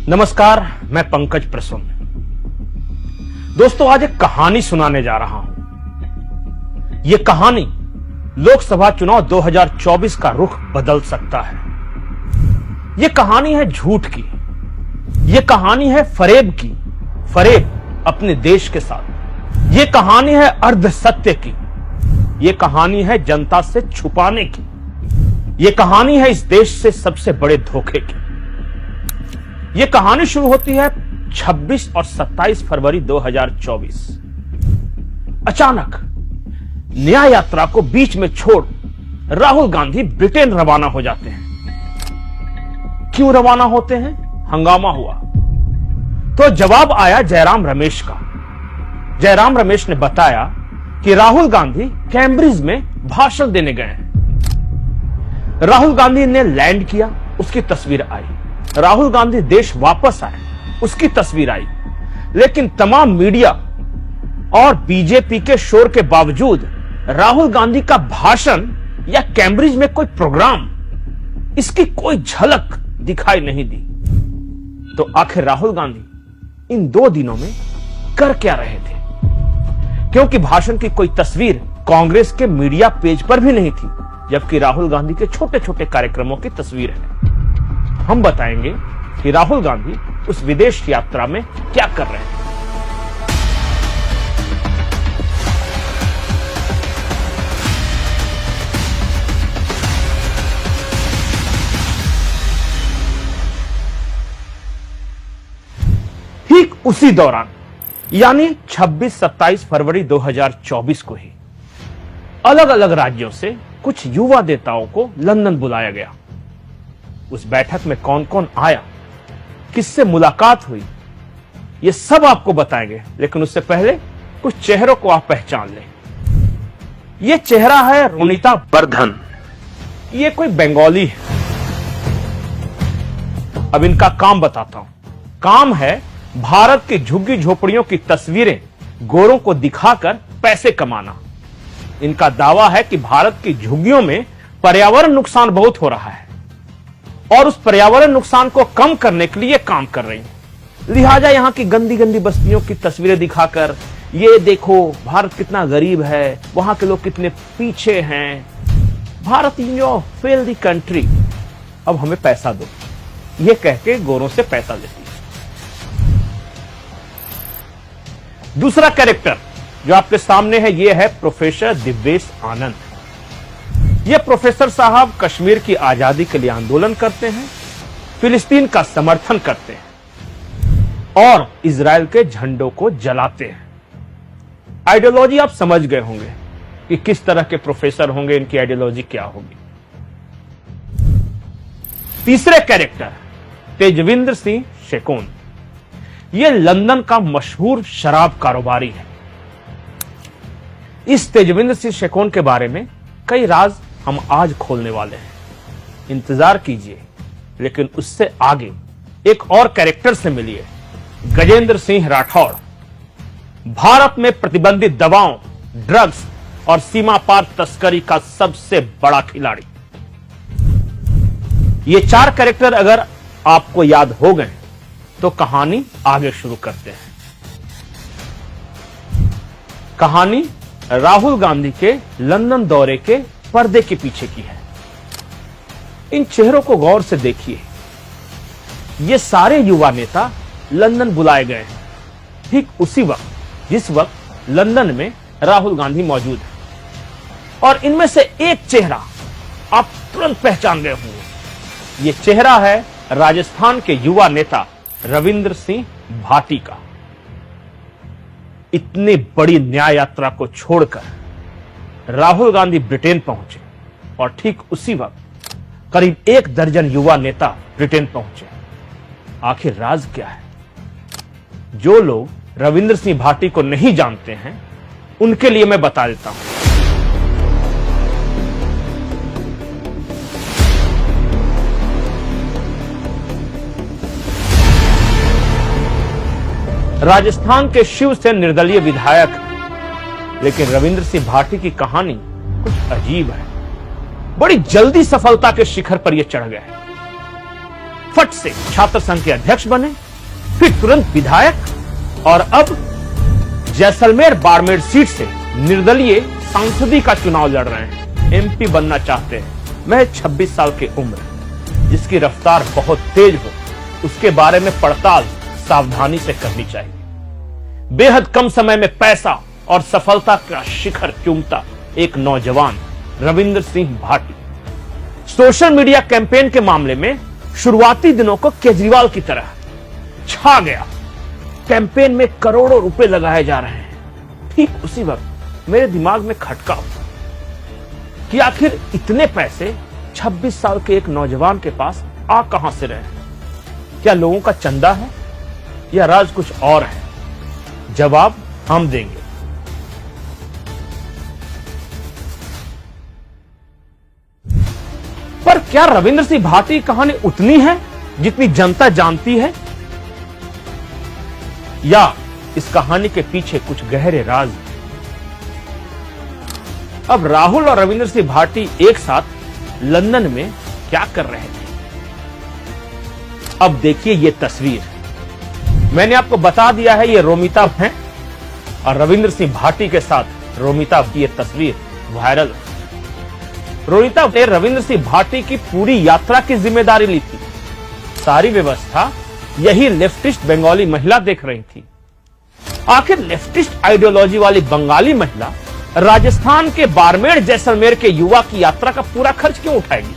नमस्कार, मैं पंकज प्रसन्न। दोस्तों, आज एक कहानी सुनाने जा रहा हूं। यह कहानी लोकसभा चुनाव 2024 का रुख बदल सकता है। यह कहानी है झूठ की। यह कहानी है फरेब की, फरेब अपने देश के साथ। यह कहानी है अर्ध सत्य की। यह कहानी है जनता से छुपाने की। यह कहानी है इस देश से सबसे बड़े धोखे की। यह कहानी शुरू होती है 26 और 27 फरवरी 2024। अचानक न्याय यात्रा को बीच में छोड़ राहुल गांधी ब्रिटेन रवाना हो जाते हैं। क्यों रवाना होते हैं? हंगामा हुआ तो जवाब आया जयराम रमेश का। जयराम रमेश ने बताया कि राहुल गांधी कैम्ब्रिज में भाषण देने गए हैं। राहुल गांधी ने लैंड किया, उसकी तस्वीर आई। राहुल गांधी देश वापस आए, उसकी तस्वीर आई। लेकिन तमाम मीडिया और बीजेपी के शोर के बावजूद राहुल गांधी का भाषण या कैम्ब्रिज में कोई प्रोग्राम, इसकी कोई झलक दिखाई नहीं दी। तो आखिर राहुल गांधी इन 2 दिनों में कर क्या रहे थे? क्योंकि भाषण की कोई तस्वीर कांग्रेस के मीडिया पेज पर भी नहीं थी, जबकि राहुल गांधी के छोटे छोटे कार्यक्रमों की तस्वीर है। हम बताएंगे कि राहुल गांधी उस विदेश यात्रा में क्या कर रहे हैं। ठीक उसी दौरान यानी 26-27 फरवरी 2024 को ही अलग अलग राज्यों से कुछ युवा नेताओं को लंदन बुलाया गया। उस बैठक में कौन कौन आया, किससे मुलाकात हुई, ये सब आपको बताएंगे। लेकिन उससे पहले कुछ चेहरों को आप पहचान लें। ये चेहरा है रोनिता वर्धन। ये कोई बंगाली है। अब इनका काम बताता हूं। काम है भारत की झुग्गी झोपड़ियों की तस्वीरें गोरों को दिखाकर पैसे कमाना। इनका दावा है कि भारत की झुग्गियों में पर्यावरण नुकसान बहुत हो रहा है और उस पर्यावरण नुकसान को कम करने के लिए काम कर रही है। लिहाजा यहां की गंदी गंदी बस्तियों की तस्वीरें दिखाकर ये देखो भारत कितना गरीब है, वहां के लोग कितने पीछे हैं, भारत इज योर फेल्दी कंट्री, अब हमें पैसा दो, ये कह के गोरों से पैसा लेती है। दूसरा कैरेक्टर जो आपके सामने है, ये है प्रोफेसर दिव्येश आनंद। ये प्रोफेसर साहब कश्मीर की आजादी के लिए आंदोलन करते हैं, फिलिस्तीन का समर्थन करते हैं और इजराइल के झंडों को जलाते हैं। आइडियोलॉजी आप समझ गए होंगे कि किस तरह के प्रोफेसर होंगे, इनकी आइडियोलॉजी क्या होगी। तीसरे कैरेक्टर तेजविंदर सिंह शेकोन। यह लंदन का मशहूर शराब कारोबारी है। इस तेजविंदर सिंह शेकोन के बारे में कई राज हम आज खोलने वाले हैं, इंतजार कीजिए। लेकिन उससे आगे एक और कैरेक्टर से मिलिए, गजेंद्र सिंह राठौड़। भारत में प्रतिबंधित दवाओं, ड्रग्स और सीमा पार तस्करी का सबसे बड़ा खिलाड़ी। ये 4 कैरेक्टर अगर आपको याद हो गए तो कहानी आगे शुरू करते हैं। कहानी राहुल गांधी के लंदन दौरे के पर्दे के पीछे की है। इन चेहरों को गौर से देखिए। ये सारे युवा नेता लंदन बुलाए गए हैं ठीक उसी वक्त जिस वक्त लंदन में राहुल गांधी मौजूद है। और इनमें से एक चेहरा आप तुरंत पहचान गए होंगे। ये चेहरा है राजस्थान के युवा नेता रविंद्र सिंह भाटी का। इतनी बड़ी न्याय यात्रा को छोड़कर राहुल गांधी ब्रिटेन पहुंचे और ठीक उसी वक्त करीब 1 दर्जन युवा नेता ब्रिटेन पहुंचे। आखिर राज क्या है? जो लोग रविंद्र सिंह भाटी को नहीं जानते हैं उनके लिए मैं बता देता हूं। राजस्थान के शिवसेना निर्दलीय विधायक, लेकिन रविंद्र सिंह भाटी की कहानी कुछ अजीब है। बड़ी जल्दी सफलता के शिखर पर यह चढ़ गए। फट से छात्र संघ के अध्यक्ष बने, फिर तुरंत विधायक और अब जैसलमेर बाड़मेर सीट से निर्दलीय सांसदी का चुनाव लड़ रहे हैं। एमपी बनना चाहते हैं। महज 26 साल की उम्र, जिसकी रफ्तार बहुत तेज हो, उसके बारे में पड़ताल सावधानी से करनी चाहिए। बेहद कम समय में पैसा और सफलता का शिखर चूमता एक नौजवान Ravindra Singh Bhati social media campaign के मामले में शुरुआती दिनों को केजरीवाल की तरह छा गया। कैंपेन में करोड़ों रुपए लगाए जा रहे हैं। ठीक उसी वक्त मेरे दिमाग में खटका कि आखिर इतने पैसे 26 साल के एक नौजवान के पास आ कहां से रहे? क्या लोगों का चंदा है या राज कुछ और है? जवाब हम देंगे। पर क्या रविंद्र सिंह भाटी की कहानी उतनी है जितनी जनता जानती है, या इस कहानी के पीछे कुछ गहरे राज हैं? अब राहुल और रविंद्र सिंह भाटी एक साथ लंदन में क्या कर रहे थे? अब देखिए ये तस्वीर। मैंने आपको बता दिया है ये रोमिता है और रविंद्र सिंह भाटी के साथ रोमिता की ये तस्वीर वायरल है। रोमिता ने रविंद्र सिंह भाटी की पूरी यात्रा की जिम्मेदारी ली थी। सारी व्यवस्था यही लेफ्टिस्ट बंगाली महिला देख रही थी। आखिर लेफ्टिस्ट आइडियोलॉजी वाली बंगाली महिला राजस्थान के बाड़मेर जैसलमेर के युवा की यात्रा का पूरा खर्च क्यों उठाएगी?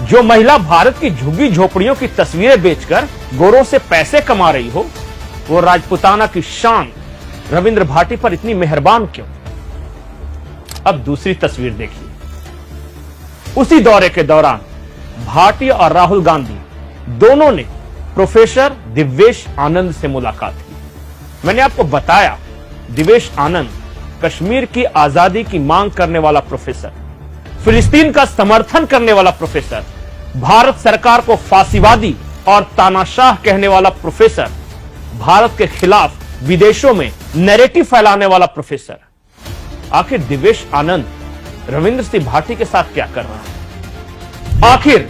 जो महिला भारत की झुग्गी झोपड़ियों की तस्वीरें बेचकर गोरों से पैसे कमा रही हो, वो राजपुताना की शान रविंद्र भाटी पर इतनी मेहरबान क्यों? अब दूसरी तस्वीर देखिए। उसी दौरे के दौरान भाटी और राहुल गांधी दोनों ने प्रोफेसर दिव्येश आनंद से मुलाकात की। मैंने आपको बताया, दिव्येश आनंद कश्मीर की आजादी की मांग करने वाला प्रोफेसर, फिलिस्तीन का समर्थन करने वाला प्रोफेसर, भारत सरकार को फांसीवादी और तानाशाह कहने वाला प्रोफेसर, भारत के खिलाफ विदेशों में नैरेटिव फैलाने वाला प्रोफेसर। आखिर दिव्येश आनंद रविंद्र सिंह भाटी के साथ क्या कर रहा है? आखिर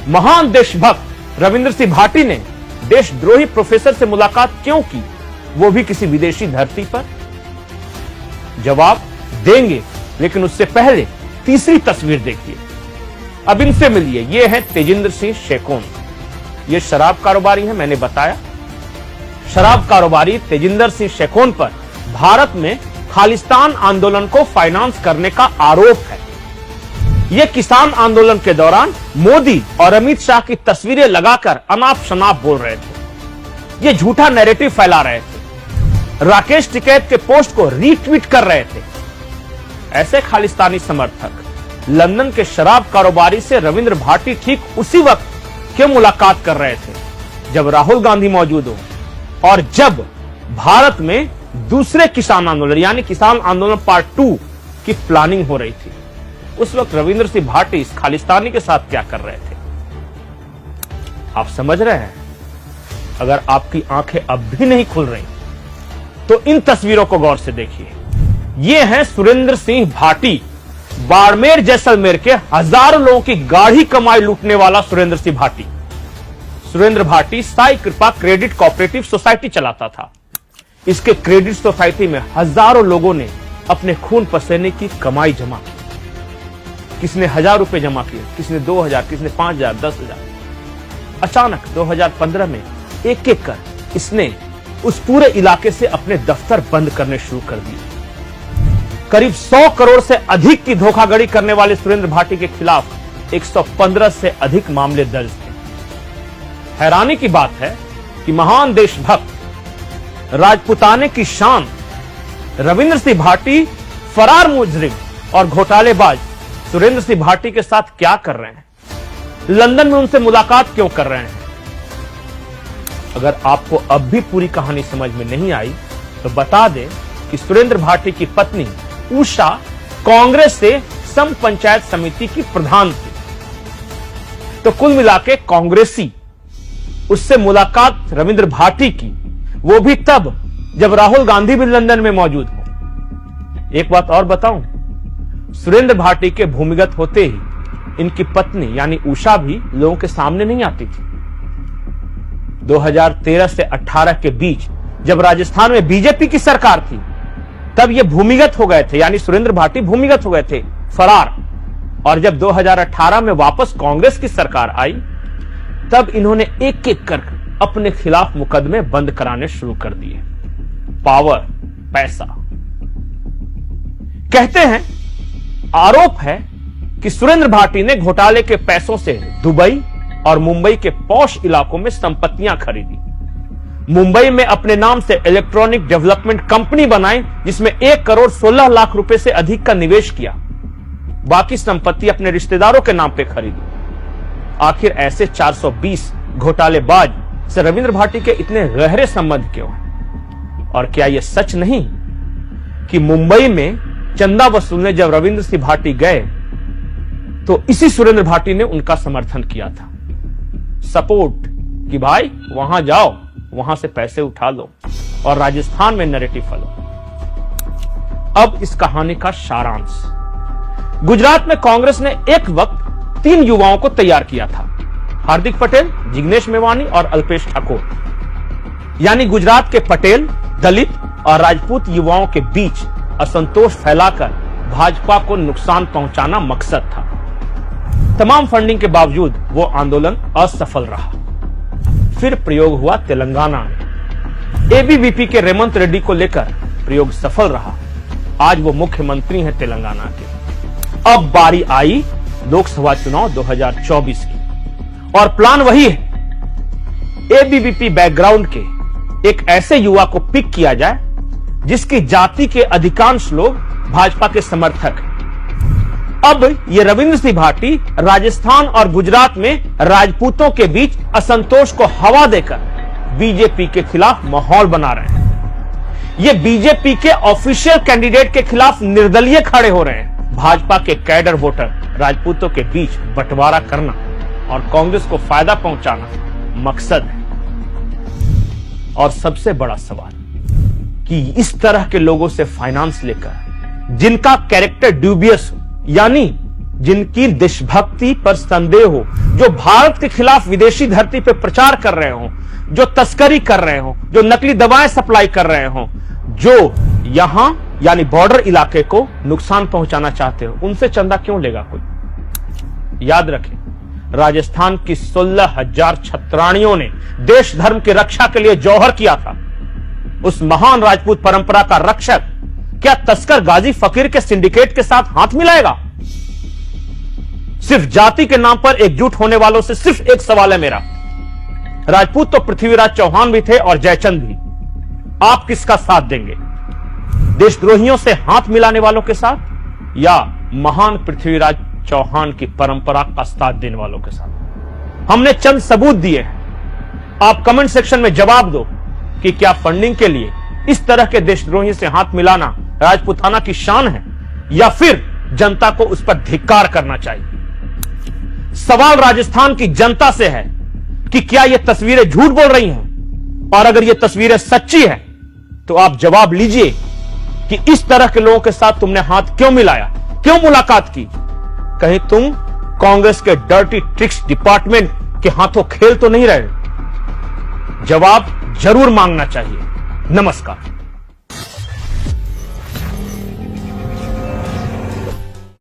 महान देशभक्त रविंद्र सिंह भाटी ने देशद्रोही प्रोफेसर से मुलाकात क्यों की, वो भी किसी विदेशी धरती पर? जवाब देंगे, लेकिन उससे पहले तीसरी तस्वीर देखिए। अब इनसे मिलिए। ये है तेजिंदर सिंह शेकोन। ये शराब कारोबारी है। मैंने बताया शराब कारोबारी तेजिंदर सिंह शेकोन पर भारत में खालिस्तान आंदोलन को फाइनेंस करने का आरोप है। ये किसान आंदोलन के दौरान मोदी और अमित शाह की तस्वीरें लगाकर अनाप शनाप बोल रहे थे। ये झूठा नैरेटिव फैला रहे थे। राकेश टिकैत के पोस्ट को रीट्वीट कर रहे थे। ऐसे खालिस्तानी समर्थक लंदन के शराब कारोबारी से रविंद्र भाटी ठीक उसी वक्त क्यों मुलाकात कर रहे थे जब राहुल गांधी मौजूद हो और जब भारत में दूसरे किसान आंदोलन यानी किसान आंदोलन पार्ट 2 की प्लानिंग हो रही थी? उस वक्त रविंद्र सिंह भाटी इस खालिस्तानी के साथ क्या कर रहे थे? आप समझ रहे हैं? अगर आपकी आंखें अब भी नहीं खुल रही तो इन तस्वीरों को गौर से देखिए। ये हैं सुरेंद्र सिंह भाटी, बाड़मेर जैसलमेर के हजारों लोगों की गाढ़ी कमाई लूटने वाला सुरेंद्र सिंह भाटी। सुरेंद्र भाटी साई कृपा क्रेडिट कोऑपरेटिव सोसाइटी चलाता था। इसके क्रेडिट सोसाइटी में हजारों लोगों ने अपने खून पसीने की कमाई जमा की। किसने 1000 रुपए जमा किए, किसने 2000, किसने 5000, 10,000। अचानक 2015 में एक एक कर इसने उस पूरे इलाके से अपने दफ्तर बंद करने शुरू कर दिए। करीब 100 करोड़ से अधिक की धोखाधड़ी करने वाले सुरेंद्र भाटी के खिलाफ 115 से अधिक मामले दर्ज थे। हैरानी की बात है कि महान देशभक्त राजपुताने की शान रविंद्र सिंह भाटी फरार मुजरिम और घोटालेबाज सुरेंद्र सिंह भाटी के साथ क्या कर रहे हैं? लंदन में उनसे मुलाकात क्यों कर रहे हैं? अगर आपको अब भी पूरी कहानी समझ में नहीं आई तो बता दें कि सुरेंद्र भाटी की पत्नी उषा कांग्रेस से सम पंचायत समिति की प्रधान थी। तो कुल मिलाके कांग्रेसी उससे मुलाकात रविंद्र भाटी की, वो भी तब जब राहुल गांधी भी लंदन में मौजूद हो। एक बात और बताऊं, सुरेंद्र भाटी के भूमिगत होते ही इनकी पत्नी यानी उषा भी लोगों के सामने नहीं आती थी। 2013 से 18 के बीच जब राजस्थान में बीजेपी की सरकार थी, तब ये भूमिगत हो गए थे, यानी सुरेंद्र भाटी भूमिगत हो गए थे, फरार। और जब 2018 में वापस कांग्रेस की सरकार आई, तब इन्होंने एक एक कर अपने खिलाफ मुकदमे बंद कराने शुरू कर दिए। पावर, पैसा। कहते हैं, आरोप है कि सुरेंद्र भाटी ने घोटाले के पैसों से दुबई और मुंबई के पॉश इलाकों में संपत्तियां खरीदी। मुंबई में अपने नाम से इलेक्ट्रॉनिक डेवलपमेंट कंपनी बनाई, जिसमें 1 करोड़ 16 लाख रुपए से अधिक का निवेश किया। बाकी संपत्ति अपने रिश्तेदारों के नाम पे खरीदी। आखिर ऐसे 420 घोटालेबाज से रविंद्र भाटी के इतने गहरे संबंध क्यों हैं? और क्या यह सच नहीं कि मुंबई में चंदा वसूलने जब रविंद्र सिंह भाटी गए तो इसी सुरेंद्र भाटी ने उनका समर्थन किया था, सपोर्ट, कि भाई वहां जाओ, वहां से पैसे उठा लो और राजस्थान में नैरेटिव फैलो। अब इस कहानी का सारांश। गुजरात में कांग्रेस ने एक वक्त 3 युवाओं को तैयार किया था, हार्दिक पटेल, जिग्नेश मेवानी और अल्पेश ठाकुर। यानी गुजरात के पटेल, दलित और राजपूत युवाओं के बीच असंतोष फैलाकर भाजपा को नुकसान पहुंचाना मकसद था। तमाम फंडिंग के बावजूद वो आंदोलन असफल रहा। फिर प्रयोग हुआ तेलंगाना में। एबीवीपी के रेवंत रेड्डी को लेकर प्रयोग सफल रहा। आज वो मुख्यमंत्री हैं तेलंगाना के। अब बारी आई लोकसभा चुनाव 2024 की और प्लान वही है, एबीवीपी बैकग्राउंड के एक ऐसे युवा को पिक किया जाए जिसकी जाति के अधिकांश लोग भाजपा के समर्थक हैं। अब ये रविंद्र सिंह भाटी राजस्थान और गुजरात में राजपूतों के बीच असंतोष को हवा देकर बीजेपी के खिलाफ माहौल बना रहे हैं। ये बीजेपी के ऑफिशियल कैंडिडेट के खिलाफ निर्दलीय खड़े हो रहे हैं। भाजपा के कैडर वोटर राजपूतों के बीच बंटवारा करना और कांग्रेस को फायदा पहुंचाना मकसद है। और सबसे बड़ा सवाल कि इस तरह के लोगों से फाइनेंस लेकर जिनका कैरेक्टर ड्यूबियस हो, यानी जिनकी देशभक्ति पर संदेह हो, जो भारत के खिलाफ विदेशी धरती पर प्रचार कर रहे हो, जो तस्करी कर रहे हो, जो नकली दवाएं सप्लाई कर रहे हो, जो यहां यानी बॉर्डर इलाके को नुकसान पहुंचाना चाहते हो, उनसे चंदा क्यों लेगा कोई? याद रखें, राजस्थान की 16,000 छत्राणियों ने देश धर्म की रक्षा के लिए जौहर किया था। उस महान राजपूत परंपरा का रक्षक क्या तस्कर गाजी फकीर के सिंडिकेट के साथ हाथ मिलाएगा? सिर्फ जाति के नाम पर एकजुट होने वालों से सिर्फ एक सवाल है मेरा। राजपूत तो पृथ्वीराज चौहान भी थे और जयचंद भी। आप किसका साथ देंगे? देशद्रोहियों से हाथ मिलाने वालों के साथ या महान पृथ्वीराज चौहान की परंपरा का साथ देने वालों के साथ? हमने चंद सबूत दिए हैं। आप कमेंट सेक्शन में जवाब दो कि क्या फंडिंग के लिए इस तरह के देशद्रोही से हाथ मिलाना राजपूताना की शान है या फिर जनता को उस पर धिक्कार करना चाहिए? सवाल राजस्थान की जनता से है कि क्या ये तस्वीरें झूठ बोल रही हैं, और अगर ये तस्वीरें सच्ची हैं तो आप जवाब लीजिए कि इस तरह के लोगों के साथ तुमने हाथ क्यों मिलाया, क्यों मुलाकात की? कहीं तुम कांग्रेस के डर्टी ट्रिक्स डिपार्टमेंट के हाथों खेल तो नहीं रहे? जवाब जरूर मांगना चाहिए। नमस्कार।